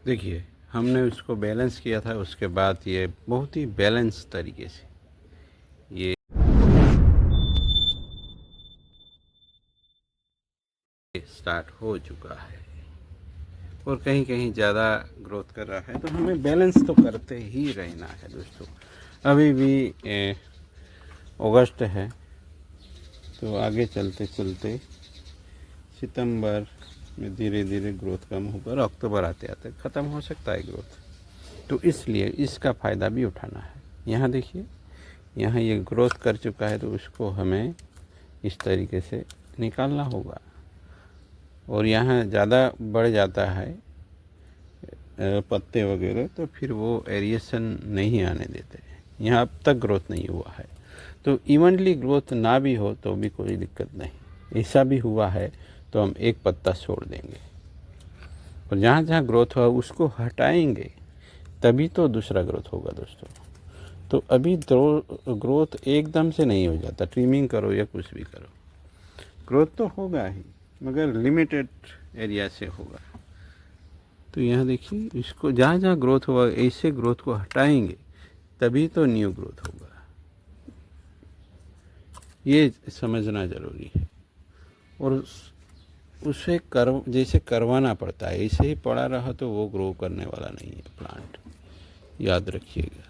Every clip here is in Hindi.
देखिए, हमने उसको बैलेंस किया था, उसके बाद ये बहुत ही बैलेंस तरीके से ये स्टार्ट हो चुका है और कहीं कहीं ज़्यादा ग्रोथ कर रहा है, तो हमें बैलेंस तो करते ही रहना है दोस्तों। अभी भी अगस्त है, तो आगे चलते चलते सितंबर में धीरे धीरे ग्रोथ कम होकर अक्टूबर आते आते ख़त्म हो सकता है ग्रोथ। तो इसलिए इसका फ़ायदा भी उठाना है। यहाँ देखिए, यहाँ ये ग्रोथ कर चुका है, तो उसको हमें इस तरीके से निकालना होगा। और यहाँ ज़्यादा बढ़ जाता है पत्ते वगैरह, तो फिर वो एरिएशन नहीं आने देते। यहाँ अब तक ग्रोथ नहीं हुआ है, तो इवनली ग्रोथ ना भी हो तो भी कोई दिक्कत नहीं। ऐसा भी हुआ है तो हम एक पत्ता छोड़ देंगे, और जहाँ जहाँ ग्रोथ हुआ उसको हटाएंगे, तभी तो दूसरा ग्रोथ होगा दोस्तों। तो अभी ग्रोथ एकदम से नहीं हो जाता, ट्रिमिंग करो या कुछ भी करो, ग्रोथ तो होगा ही, मगर लिमिटेड एरिया से होगा। तो यहाँ देखिए, इसको जहाँ जहाँ ग्रोथ हुआ ऐसे ग्रोथ को हटाएंगे, तभी तो न्यू ग्रोथ होगा। ये समझना ज़रूरी है। और उसे जैसे करवाना पड़ता है, ऐसे ही पड़ा रहा तो वो ग्रो करने वाला नहीं है प्लांट, याद रखिएगा।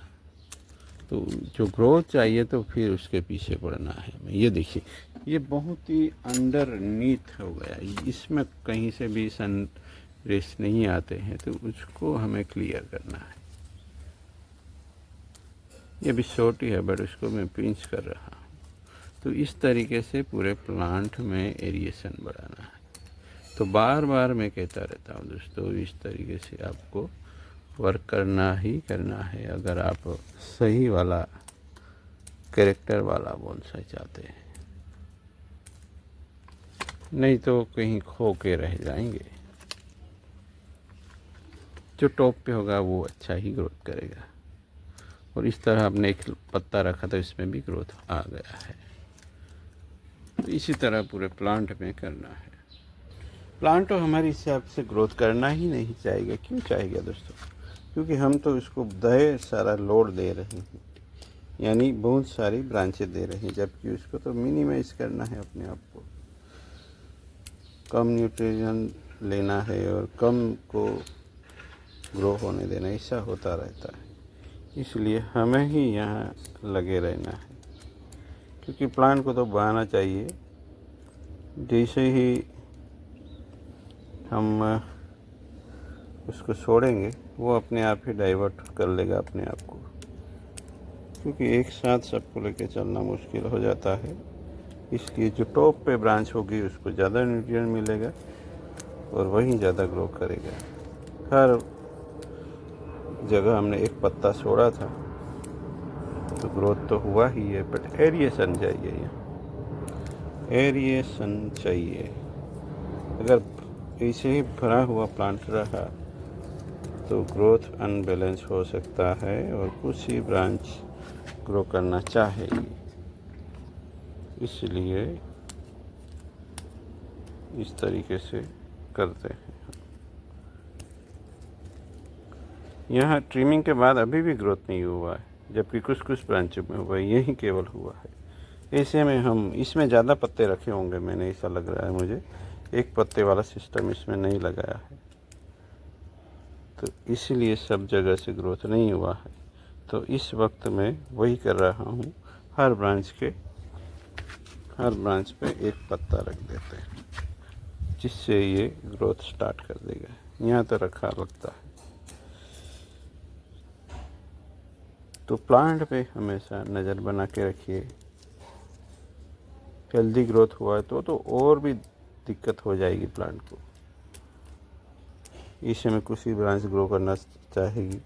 तो जो ग्रोथ चाहिए तो फिर उसके पीछे पड़ना है हमें। ये देखिए, ये बहुत ही अंडरनीथ हो गया, इसमें कहीं से भी सन रेस नहीं आते हैं, तो उसको हमें क्लियर करना है। ये भी छोटी है, बट उसको मैं पिंच कर रहा हूँ। तो इस तरीके से पूरे प्लांट में एरिएशन बढ़ाना है। तो बार बार मैं कहता रहता हूँ दोस्तों, इस तरीके से आपको वर्क करना ही करना है, अगर आप सही वाला कैरेक्टर वाला बोनसाई चाहते हैं। नहीं तो कहीं खो के रह जाएंगे। जो टॉप पे होगा वो अच्छा ही ग्रोथ करेगा। और इस तरह आपने एक पत्ता रखा तो इसमें भी ग्रोथ आ गया है। तो इसी तरह पूरे प्लांट में करना है। प्लांट तो हमारे हिसाब से ग्रोथ करना ही नहीं चाहेगा। क्यों चाहेगा दोस्तों? क्योंकि हम तो इसको ढेर सारा लोड दे रहे हैं, यानी बहुत सारी ब्रांचें दे रहे हैं, जबकि उसको तो मिनिमाइज करना है अपने आप को। कम न्यूट्रिशन लेना है और कम को ग्रो होने देना, ऐसा होता रहता है। इसलिए हमें ही यहाँ लगे रहना है, क्योंकि प्लांट को तो बढ़ाना चाहिए। जैसे ही हम उसको छोड़ेंगे, वो अपने आप ही डाइवर्ट कर लेगा अपने आप को, क्योंकि एक साथ सबको लेके चलना मुश्किल हो जाता है। इसलिए जो टॉप पे ब्रांच होगी उसको ज़्यादा न्यूट्रिएंट मिलेगा और वहीं ज़्यादा ग्रो करेगा। हर जगह हमने एक पत्ता छोड़ा था तो ग्रोथ तो हुआ ही है, बट एरिएशन चाहिए। यहाँ एरिएशन चाहिए। अगर ऐसे ही भरा हुआ प्लांट रहा तो ग्रोथ अनबैलेंस हो सकता है और कुछ ही ब्रांच ग्रो करना चाहेगी। इसलिए इस तरीके से करते हैं। यहाँ ट्रिमिंग के बाद अभी भी ग्रोथ नहीं हुआ है, जबकि कुछ कुछ ब्रांचों में हुआ है, यही केवल हुआ है। ऐसे में हम इसमें ज़्यादा पत्ते रखे होंगे, मैंने ऐसा लग रहा है मुझे। एक पत्ते वाला सिस्टम इसमें नहीं लगाया है, तो इसलिए सब जगह से ग्रोथ नहीं हुआ है। तो इस वक्त मैं वही कर रहा हूँ, हर ब्रांच पे एक पत्ता रख देते हैं, जिससे ये ग्रोथ स्टार्ट कर देगा। यहाँ तो रखा लगता है। तो प्लांट पे हमेशा नज़र बना के रखिए। हेल्दी ग्रोथ हुआ है तो और भी दिक्कत हो जाएगी प्लांट को। इसे में कुछ ही ब्रांच ग्रो करना चाहेगी।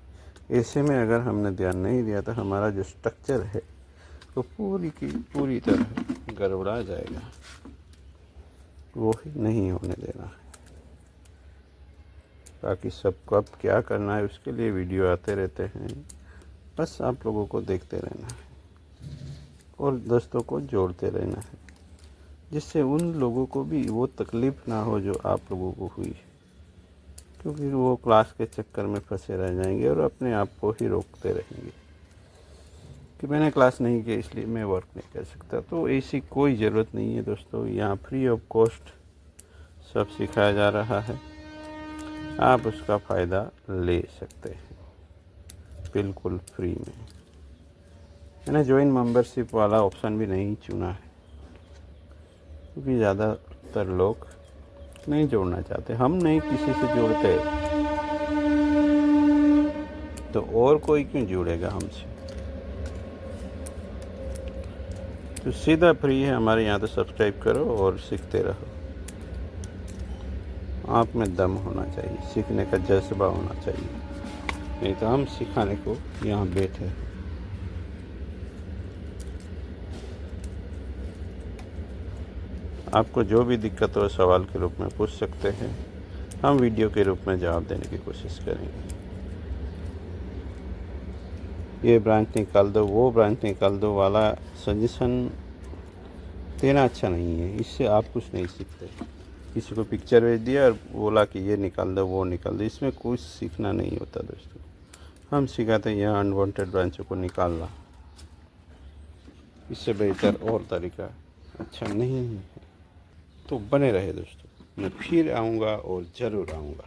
ऐसे में अगर हमने ध्यान नहीं दिया तो हमारा जो स्ट्रक्चर है वो पूरी की पूरी तरह गड़बड़ा जाएगा। वो ही नहीं होने देना है। बाकी सब कब क्या करना है उसके लिए वीडियो आते रहते हैं, बस आप लोगों को देखते रहना है और दोस्तों को जोड़ते रहना है, जिससे उन लोगों को भी वो तकलीफ़ ना हो जो आप लोगों को हुई है। क्योंकि वो क्लास के चक्कर में फंसे रह जाएंगे और अपने आप को ही रोकते रहेंगे कि मैंने क्लास नहीं की इसलिए मैं वर्क नहीं कर सकता। तो ऐसी कोई ज़रूरत नहीं है दोस्तों, यहाँ फ्री ऑफ कॉस्ट सब सिखाया जा रहा है, आप उसका फ़ायदा ले सकते हैं बिल्कुल फ्री में। मैंने ज्वाइन मेंबरशिप वाला ऑप्शन भी नहीं चुना है क्योंकि ज़्यादातर लोग नहीं जोड़ना चाहते। हम नहीं किसी से जोड़ते तो और कोई क्यों जुड़ेगा हमसे। तो सीधा फ्री है हमारे यहाँ, तो सब्सक्राइब करो और सीखते रहो। आप में दम होना चाहिए, सीखने का जज्बा होना चाहिए, नहीं तो हम सिखाने को यहाँ बैठे हैं। आपको जो भी दिक्कत हो सवाल के रूप में पूछ सकते हैं, हम वीडियो के रूप में जवाब देने की कोशिश करेंगे। ये ब्रांच निकाल दो, वो ब्रांच निकाल दो वाला सजेशन देना अच्छा नहीं है, इससे आप कुछ नहीं सीखते। किसी को पिक्चर भेज दिया और बोला कि ये निकाल दो वो निकाल दो, इसमें कुछ सीखना नहीं होता दोस्तों। हम सिखाते हैं यहाँ अनवांटेड ब्रांचों को निकालना, इससे बेहतर और तरीका अच्छा नहीं है। तो बने रहे दोस्तों, मैं फिर आऊँगा और ज़रूर आऊँगा।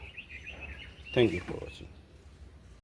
Thank you for watching.